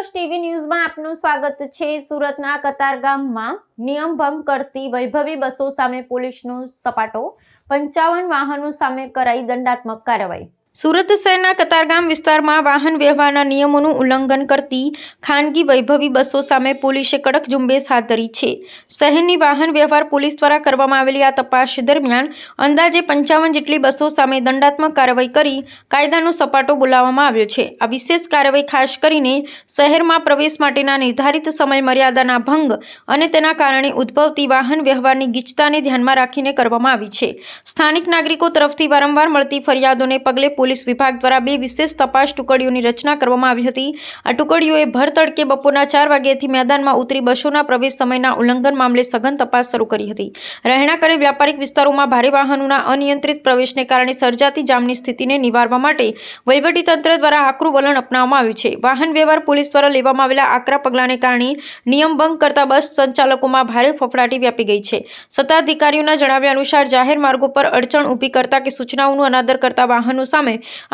First TV ન્યૂઝમાં આપનું સ્વાગત છે। સુરતના કતારગામમાં નિયમ ભંગ કરતી વૈભવી બસો સામે પોલીસનો સપાટો, 55 વાહનો સામે કરાઈ દંડાત્મક કાર્યવાહી। સુરત શહેરના કતારગામ વિસ્તારમાં વાહન વ્યવહારના નિયમોનું ઉલ્લંઘન કરતી ખાનગી વૈભવી બસો સામે પોલીસે કડક ઝુંબેશ હાથ ધરી છે। શહેરની વાહન વ્યવહાર પોલીસ દ્વારા કરવામાં આવેલી આ તપાસ દરમિયાન અંદાજે 55 જેટલી બસો સામે દંડાત્મક કાર્યવાહી કરી કાયદાનો સપાટો બોલાવવામાં આવ્યો છે। આ વિશેષ કાર્યવાહી ખાસ કરીને શહેરમાં પ્રવેશ માટેના નિર્ધારિત સમય મર્યાદાના ભંગ અને તેના કારણે ઉદ્ભવતી વાહન વ્યવહારની ગીચતાને ધ્યાનમાં રાખીને કરવામાં આવી છે। સ્થાનિક નાગરિકો તરફથી વારંવાર મળતી ફરિયાદોને પગલે પોલીસ વિભાગ દ્વારા 2 વિશેષ તપાસ ટુકડીઓની રચના કરવામાં આવી હતી। આ ટુકડીઓએ ભર તડકે બપોરના 4 વાગ્યાથી મેદાનમાં ઉતરી બસોના પ્રવેશ સમયના ઉલ્લંઘન મામલે સઘન તપાસ શરૂ કરી હતી। રહેણાંક અને વ્યાપારિક વિસ્તારોમાં ભારે વાહનોના અનિયંત્રિત પ્રવેશને કારણે સર્જાતી જામની સ્થિતિને નિવારવા માટે વહીવટીતંત્ર દ્વારા આકરું વલણ અપનાવવામાં આવ્યું છે। વાહન વ્યવહાર પોલીસ દ્વારા લેવામાં આવેલા આકરા પગલાંને કારણે નિયમ ભંગ કરતા બસ સંચાલકોમાં ભારે ફફડાટી વ્યાપી ગઈ છે। સત્તાધિકારીઓના જણાવ્યા અનુસાર જાહેર માર્ગો પર અડચણ ઊભી કરતા કે સૂચનાઓનું અનાદર કરતા વાહનો સામે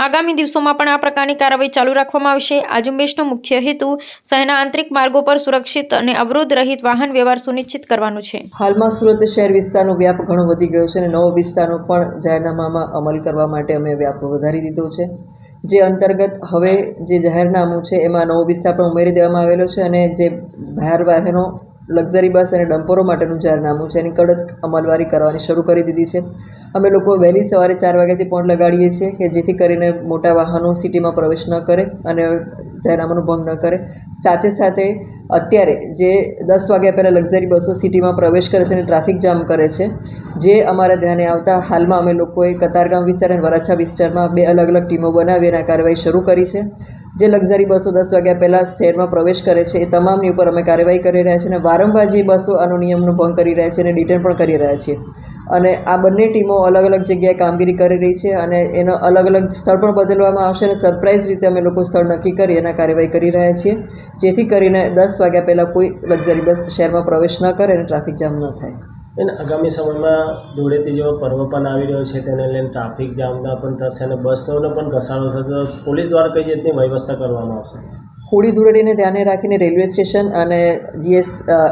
આગામી દિવસોમાં પણ આ પ્રકારની કાર્યવાહી ચાલુ રાખવામાં આવશે। આ ઝુંબેશનો મુખ્ય હેતુ શહેરના આંતરિક માર્ગો પર સુરક્ષિત અને અવરોધ રહિત વાહન વ્યવહાર સુનિશ્ચિત કરવાનો છે। હાલમાં સુરત શહેર વિસ્તારનો વ્યાપ ઘણો વધી ગયો છે અને નવો વિસ્તારનો પણ જાહેરનામામાં અમલ કરવા માટે અમે વ્યાપ વધારી દીધો છે। જે અંતર્ગત હવે જે જાહેરનામું છે એમાં નવો વિસ્તાર પણ ઉમેરી દેવામાં આવેલો છે અને જે ભાર વાહનો લક્ઝરી બસ અને ડમ્પરો માટેનું જાહેરનામું છે એની કડક અમલવારી કરવાની શરૂ કરી દીધી છે। અમે લોકો વહેલી સવારે 4 વાગ્યાથી પોઈન્ટ લગાડીએ છીએ કે જેથી કરીને મોટા વાહનો સિટીમાં પ્રવેશ ન કરે અને જાહેરનામાનું ભંગ ન કરે। સાથે સાથે અત્યારે જે 10 વાગ્યા પહેલાં લક્ઝરી બસો સિટીમાં પ્રવેશ કરે છે અને ટ્રાફિક જામ કરે છે, જે અમારા ધ્યાને આવતા હાલમાં અમે લોકોએ કતારગામ વિસ્તાર અને વરાછા વિસ્તારમાં 2 અલગ અલગ ટીમો બનાવી અને આ કાર્યવાહી શરૂ કરી છે। જે લક્ઝરી બસો 10 વાગ્યા પહેલાં શહેરમાં પ્રવેશ કરે છે એ તમામની ઉપર અમે કાર્યવાહી કરી રહ્યા છીએ અને વારંવાર જે બસો આનો નિયમનો ભંગ કરી રહ્યા છે અને ડિટેન પણ કરી રહ્યા છીએ અને આ બંને ટીમો અલગ અલગ જગ્યાએ કામગીરી કરી રહી છે અને એનો અલગ અલગ સ્થળ પણ બદલવામાં આવશે અને સરપ્રાઇઝ રીતે અમે લોકો સ્થળ નક્કી કરી એના કાર્યવાહી કરી રહ્યા છીએ, જેથી કરીને 10 વાગ્યા પહેલાં કોઈ લક્ઝરી બસ શહેરમાં પ્રવેશ ન કરે અને ટ્રાફિક જામ ન થાય। અને આગામી સમયમાં ધૂળેટી જેવો પર્વ પણ આવી રહ્યો છે, તેને લઈને ટ્રાફિક જામના પણ થશે અને બસોનો પણ ઘસારો થશે, તો પોલીસ દ્વારા કઈ રીતની વ્યવસ્થા કરવામાં આવશે? હોળી ધૂળેટીને ધ્યાને રાખીને રેલવે સ્ટેશન અને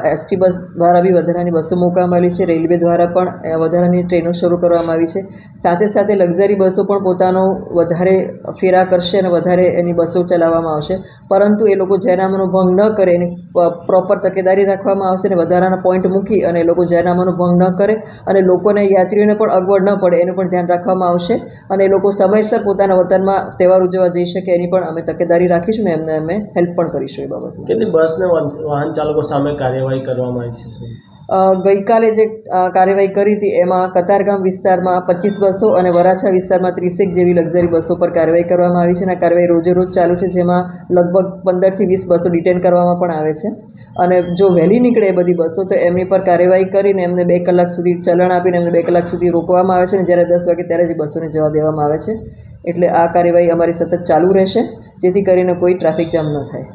એસટી બસ દ્વારા બી વધારાની બસો મૂકવામાં આવી છે। રેલવે દ્વારા પણ વધારાની ટ્રેનો શરૂ કરવામાં આવી છે। સાથે સાથે લક્ઝરી બસો પણ પોતાનો વધારે ફેરા કરશે અને વધારે એની બસો ચલાવવામાં આવશે, પરંતુ એ લોકો જાહેરનામાનો ભંગ ન કરે એની પ્રોપર તકેદારી રાખવામાં આવશે અને વધારાના પોઈન્ટ મૂકી અને એ લોકો જાહેરનામાનો ભંગ ન કરે અને લોકોને યાત્રીઓને પણ અગવડ ન પડે એનું પણ ધ્યાન રાખવામાં આવશે અને એ લોકો સમયસર પોતાના વતનમાં તહેવાર ઉજવવા જઈ શકે એની પણ અમે તકેદારી રાખીશું ને એમને અમે હેલ્પ પણ કરીશું। એ બાબતમાં કેટલી બસને વાહન ચાલકો સામે કાર્યવાહી કરવામાં આવી છે? ગઈકાલે જે કાર્યવાહી કરી હતી એમાં કતારગામ વિસ્તારમાં 25 બસો અને વરાછા વિસ્તારમાં 30 જેવી લક્ઝરી બસો પર કાર્યવાહી કરવામાં આવી છે અને આ કાર્યવાહી રોજે રોજ ચાલુ છે, જેમાં લગભગ 15 થી 20 બસો ડિટેન કરવામાં પણ આવે છે અને જો વહેલી નીકળે એ બધી બસો તો એમની પર કાર્યવાહી કરીને એમને 2 કલાક સુધી ચલણ આપીને એમને 2 કલાક સુધી રોકવામાં આવે છે અને જ્યારે 10 વાગે ત્યારે જ બસોને જવા દેવામાં આવે છે। એટલે આ કાર્યવાહી અમારી સતત ચાલુ રહેશે, જેથી કરીને કોઈ ટ્રાફિક જામ ન થાય।